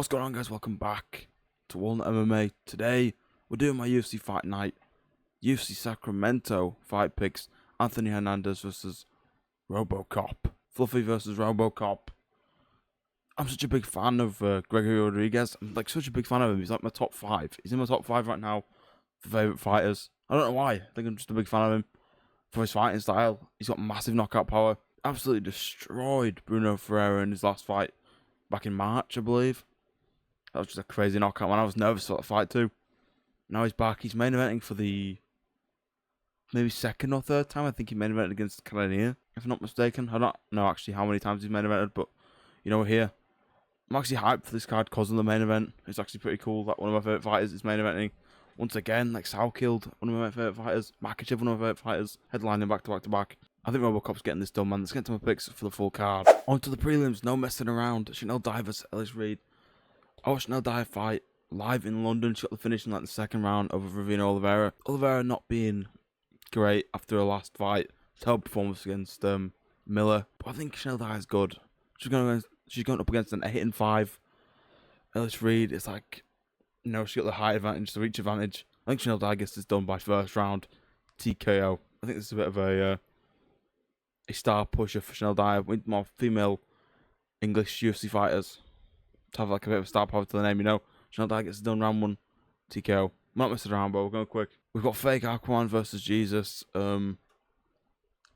What's going on, guys? Welcome back to Walnut MMA. Today we're doing my UFC fight night, UFC Sacramento fight picks. Anthony Hernandez versus Robocop. Fluffy versus Robocop. I'm such a big fan of Gregory Rodriguez. I'm like such a big fan of him. He's like my top 5. He's in my top 5 right now for favorite fighters. I don't know why. I think I'm just a big fan of him for his fighting style. He's got massive knockout power. Absolutely destroyed Bruno Ferreira in his last fight back in March, I believe. That was just a crazy knockout, man. I was nervous for that fight too. Now he's back. He's main eventing for the maybe second or third time. I think he main evented against Canadian, if I'm not mistaken. I don't know actually how many times he's main evented, but you know, we're here. I'm actually hyped for this card because of the main event. It's actually pretty cool that one of my favourite fighters is main eventing. Once again, like Sal killed one of my favourite fighters. Makachev, one of my favourite fighters. Headlining back to back to back. I think Robocop's getting this done, man. Let's get to my picks for the full card. On to the prelims. No messing around. Chanel Divers, Ellis Reed. I watched Chanel Dive fight live in London. She got the finish in like the second round over Ravina Oliveira. Oliveira not being great after her last fight. Terrible performance against Miller. But I think Chanel Dive is good. She's going up against an 8-5 Ellis Reed. It's like, you know, she got the height advantage, the reach advantage. I think Chanel Dive gets this done by first round TKO. I think this is a bit of a star pusher for Chanel Dive. We need more female English UFC fighters to have like a bit of a star power to the name, you know. Chanel Dive gets it done round 1 TKO. I'm not messing around, but we're going quick. We've got Fake Aquaman versus Jesus.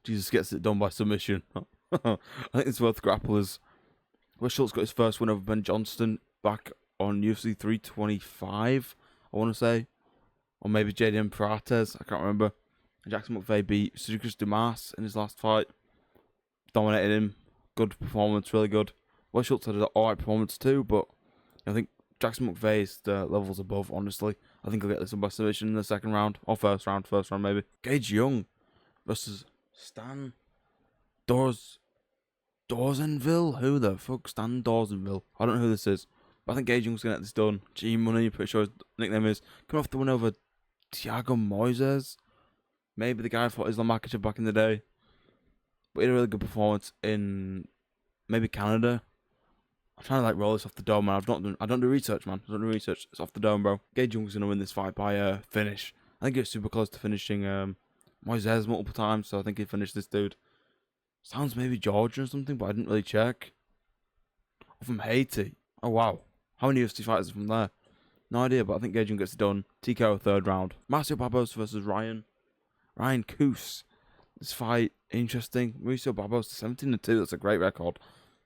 Jesus gets it done by submission. I think it's worth grapplers. Wes Schultz got his first win over Ben Johnston back on UFC 325, I want to say. Or maybe JDM Prates, I can't remember. And Jackson McVeigh beat Cedric Dumas in his last fight. Dominated him. Good performance, really good. Wes Schultz had an alright performance too, but I think Jackson McVeigh is the levels above, honestly. I think he'll get this one by submission in the second round. Or first round maybe. Gage Young versus Stan Dorsenville? Who the fuck? Stan Dorsenville. I don't know who this is. But I think Gage Young's going to get this done. G Money, pretty sure his nickname is. Coming off the win over Thiago Moises. Maybe the guy I fought Islam Makhachev back in the day. But he had a really good performance in maybe Canada. I'm trying to like roll this off the dome, man. I don't do research, man. I don't do research. It's off the dome, bro. Gage Young's going to win this fight by finish. I think he was super close to finishing Moises multiple times, so I think he finished this dude. Sounds maybe Georgian or something, but I didn't really check. Oh, from Haiti. Oh, wow. How many UFC fighters are from there? No idea, but I think Gage Young gets it done. TKO third round. Mauricio Barbosa versus Ryan Coos. This fight, interesting. Mauricio Barbosa, 17-2. That's a great record.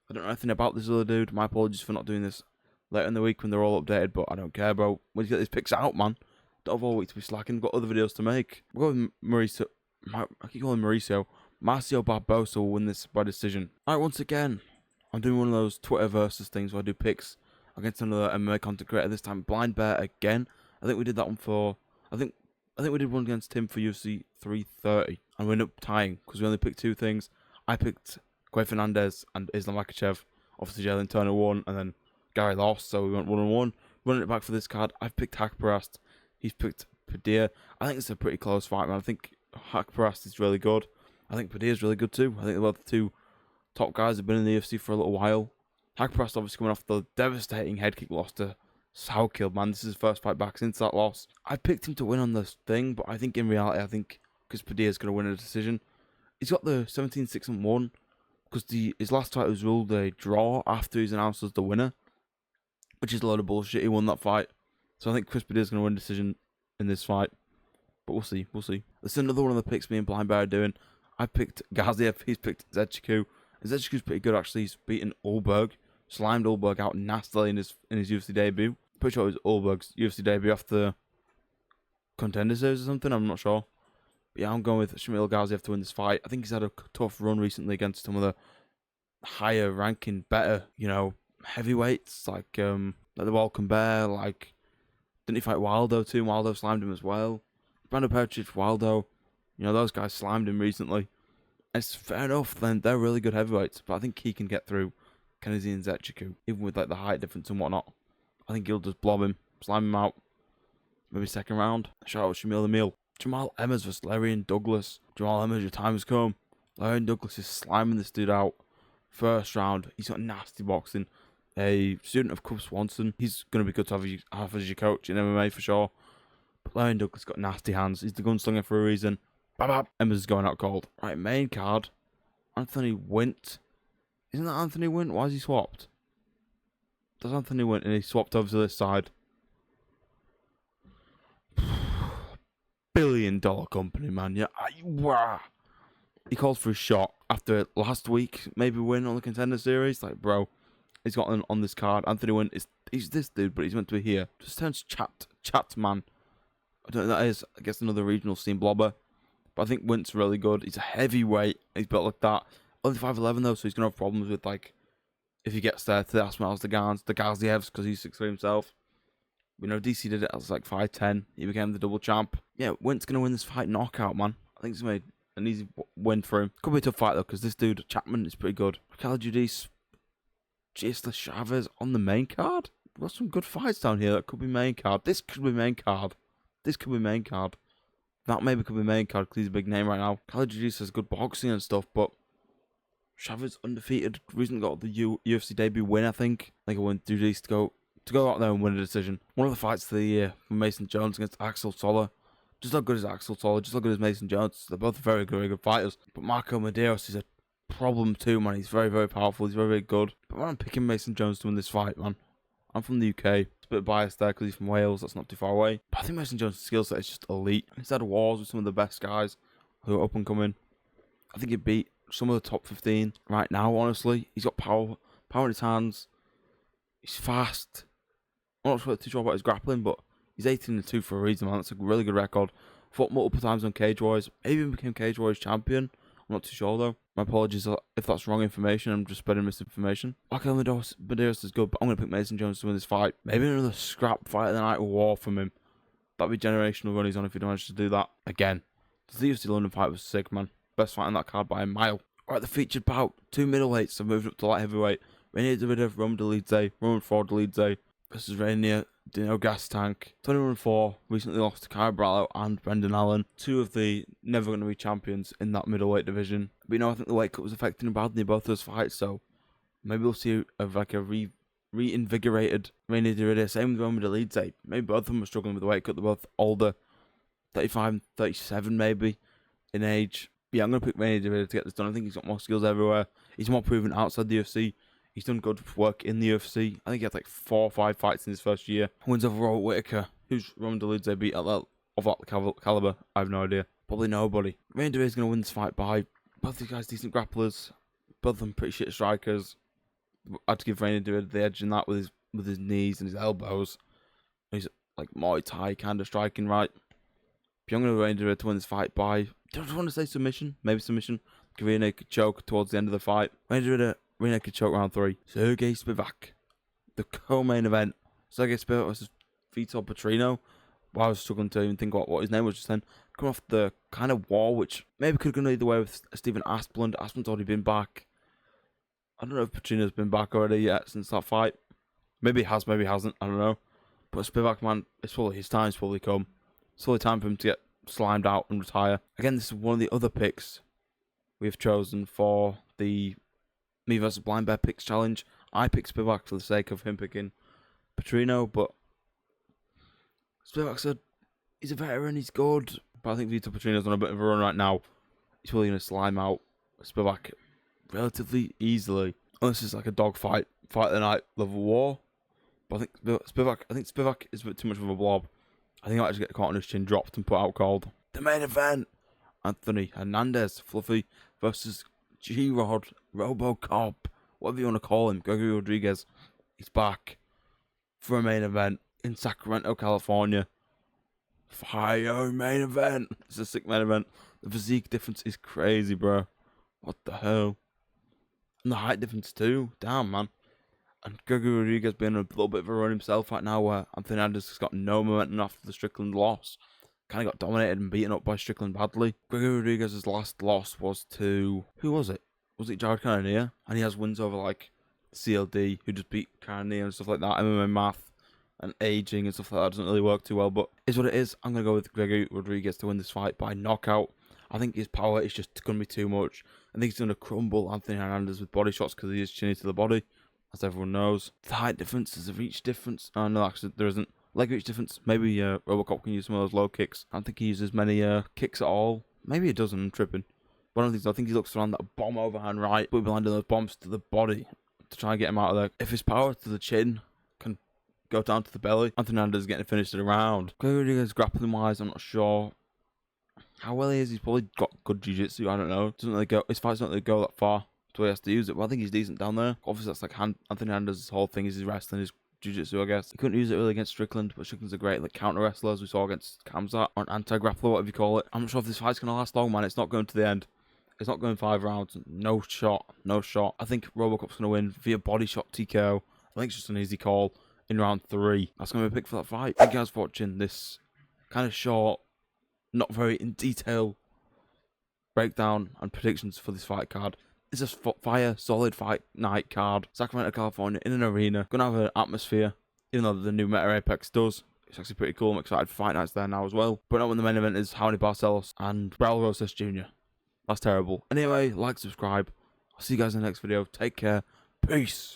I don't know anything about this other dude. My apologies for not doing this later in the week when they're all updated, but I don't care, bro. When you get these picks out, man. Don't have all week to be slacking. Got other videos to make. We'll go with Mauricio. I keep calling him Mauricio. Mauricio Barbosa will win this by decision. Alright, once again, I'm doing one of those Twitter versus things where I do picks against another MMA content creator. This time, Blind Bear again. I think we did that one for. I think we did one against him for UFC 330, and we ended up tying because we only picked 2 things. I picked Fluffy Hernandez and Islam Makhachev. Obviously, Jalen Turner won, and then Gary lost, so we went 1-1. Running it back for this card, I've picked Haqparast. He's picked Padilla. I think it's a pretty close fight, man. I think Haqparast is really good. I think Padilla's really good too. I think they're both the 2 top guys have been in the UFC for a little while. Haqparast obviously coming off the devastating head kick loss to Salkill, man. This is his first fight back since that loss. I picked him to win on this thing, but I think in reality, because Padilla's going to win a decision. He's got the 17-6-1 because his last fight was ruled a draw after he's announced as the winner, which is a load of bullshit. He won that fight. So I think Chris Padilla's going to win a decision in this fight. But we'll see. This is another one of the picks me and Blind Bear are doing. I picked Gaziev. He's picked Zedchikov. Zedchikov's pretty good, actually. He's beaten Ulberg. Slimed Ulberg out nastily in his UFC debut. Pretty sure it was Ulberg's UFC debut after Contender Series or something. I'm not sure. But yeah, I'm going with Shamil Gaziev to win this fight. I think he's had a tough run recently against some of the higher ranking, better, you know, heavyweights like the Walcom Bear. Like, didn't he fight Waldo too? Waldo slimed him as well. Brando Petric, Waldo. You know, those guys slimed him recently. It's fair enough, then they're really good heavyweights, but I think he can get through Kennedy and Zedchikov, even with like the height difference and whatnot. I think he'll just blob him, slime him out. Maybe second round. Shout out Shamil Emil. Jamal Emmers versus Larian Douglas. Jamal Emmers, your time has come. Larian Douglas is sliming this dude out. First round, he's got nasty boxing. a student of Cub Swanson. He's going to be good to have as your coach in MMA for sure. But Larry Douglas got nasty hands. He's the gunslinger for a reason. Bam, Emma's going out cold. Right, main card. Anthony Wint. Isn't that Anthony Wint? Why is he swapped? That's Anthony Wint, and he swapped over to this side. $1 billion company, man. Yeah, wow. He called for a shot after last week, maybe win on the Contender Series. Like, bro, he's got on this card. Anthony Wint he's this dude, but he's meant to be here. Just turns chat man. I don't know who that is. I guess another regional steam blobber. But I think Wint's really good. He's a heavyweight. He's built like that. Only 5'11" though, so he's gonna have problems with like if he gets there to the Asmals, the Gazievs, because he's 6'3" himself. We know DC did it as like 5'10". He became the double champ. Yeah, Wint's gonna win this fight knockout, man. I think it's made an easy win for him. Could be a tough fight though, because this dude Chapman is pretty good. Raquel Judice, Gisela Chavez on the main card. We've got some good fights down here. That could be main card. This could be main card. This could be main card. That maybe could be main card because he's a big name right now. Raquel Judice has good boxing and stuff, but Chavez undefeated. Recently got the UFC debut win, I think. I think I won Judice to go out there and win a decision. One of the fights of the year from Mason Jones against Axel Soller. Just not good as Axel Soller, just not good as Mason Jones. They're both very good fighters. But Marco Medeiros is a problem too, man. He's very, very powerful. He's very, very good. But I'm picking Mason Jones to win this fight, man. I'm from the UK. It's a bit biased there because he's from Wales. That's not too far away. But I think Mason Jones' skill set is just elite. He's had wars with some of the best guys who are up and coming. I think he beat some of the top 15 right now, honestly. He's got power in his hands. He's fast. I'm not too sure about his grappling, but he's 18-2 for a reason, man. That's a really good record. Fought multiple times on Cage Warriors. Maybe even became Cage Warriors champion. I'm not too sure, though. My apologies if that's wrong information. I'm just spreading misinformation. Raquel Medeiros is good, but I'm going to pick Mason Jones to win this fight. Maybe another scrap fight of the night war from him. That'd be generational run he's on if he managed to do that again. The UFC London fight was sick, man. Best fight in that card by a mile. Alright, the featured bout. 2 middleweights have moved up to light heavyweight. Rainier Davidev, Roman Dolidze versus Rainier Dino Gas Tank. 21-4, recently lost to Kai Brallo and Brendan Allen. 2 of the never going to be champions in that middleweight division. But I think the weight cut was affecting him badly in both those fights, so maybe we'll see a reinvigorated Rainier Davidev. Same with Roman Dolidze. Maybe both of them are struggling with the weight cut. They're both older, 35 and 37 maybe in age. Yeah, I'm going to pick Rainier Davidev to get this done. I think he's got more skills everywhere. He's more proven outside the UFC. He's done good work in the UFC. I think he had like 4 or 5 fights in his first year. Wins over Robert Whittaker. Who's Roman Dolidze beat at that of that caliber? I have no idea. Probably nobody. Rainier Davidev is going to win this fight by both these guys decent grapplers. Both of them pretty shit strikers. I'd give Rainier Davidev the edge in that with his knees and his elbows. He's like Muay Thai kind of striking, right? But I'm going to Rainier Davidev to win this fight by, do I want to say submission? Maybe submission. Give a naked choke towards the end of the fight. Rainier Davidev. Rear naked choke round 3. Sergey Spivak. The co-main event. Sergey Spivak versus Vitor Petrino. Well, I was struggling to even think what his name was just then. Coming off the kind of war, which maybe could have gone either way with Stephen Asplund. Asplund's already been back. I don't know if Petrino's been back already yet since that fight. Maybe he has, maybe he hasn't. I don't know. But Spivak, man, it's probably his time's probably come. It's probably time for him to get slimed out and retire. Again, this is one of the other picks we've chosen for the Me vs Blind Bear Picks Challenge. I picked Spivak for the sake of him picking Petrino, but Spivak said he's a veteran, he's good, but I think Vitor Petrino's on a bit of a run right now. He's probably going to slime out Spivak relatively easily. Unless it's like a dog fight of the night level war. But I think Spivak is a bit too much of a blob. I think I might just get caught on his chin dropped and put out cold. The main event. Anthony Hernandez, Fluffy versus G-Rod, Robocop, whatever you want to call him, Gregory Rodriguez. He's back for a main event in Sacramento, California. Fire main event. It's a sick main event. The physique difference is crazy, bro. What the hell? And the height difference too. Damn, man. And Gregory Rodriguez being a little bit of a run himself right now, where Anthony Hernandez has got no momentum after the Strickland loss. Kind of got dominated and beaten up by Strickland badly. Gregory Rodriguez's last loss was to, who was it? Was it Jared Cannonier? And he has wins over like CLD, who just beat Cannonier and stuff like that. MMA math and aging and stuff like that doesn't really work too well, but is what it is. I'm going to go with Gregory Rodriguez to win this fight by knockout. I think his power is just going to be too much. I think he's going to crumble Anthony Hernandez with body shots because he is chinny to the body. as everyone knows. The height difference is a reach difference. Oh no, actually there isn't. Leg reach difference. Maybe Robocop can use some of those low kicks. I don't think he uses many kicks at all. Maybe he doesn't. I'm tripping. One of these, I think he looks around that bomb overhand right, but we're landing those bombs to the body to try and get him out of there. If his power to the chin can go down to the belly, Anthony Hernandez is getting finished in a round. Rodriguez grappling wise, I'm not sure how well he is. He's probably got good jiu-jitsu. I don't know. Doesn't really go. His fights don't really go that far, so he has to use it. But I think he's decent down there. Obviously, that's like Anthony Hernandez's whole thing is his wrestling, his jiu-jitsu, I guess. He couldn't use it really against Strickland, but Strickland's a great like counter wrestler, as we saw against Kamzat, or an anti-grappler, whatever you call it. I'm not sure if this fight's gonna last long, man. It's not going to the end. It's not going 5 rounds. No shot. No shot. I think Robocop's gonna win via body shot TKO. I think it's just an easy call in round 3. That's gonna be a pick for that fight. Thank you guys for watching this kind of short, not very in detail breakdown and predictions for this fight card. It's a fire, solid fight night card. Sacramento, California, in an arena. Gonna have an atmosphere, even though the new Meta Apex does. It's actually pretty cool. I'm excited for fight nights there now as well. But not when the main event is Howdy Barcelos and Raul Rosas Jr. That's terrible. Anyway, like, subscribe. I'll see you guys in the next video. Take care. Peace.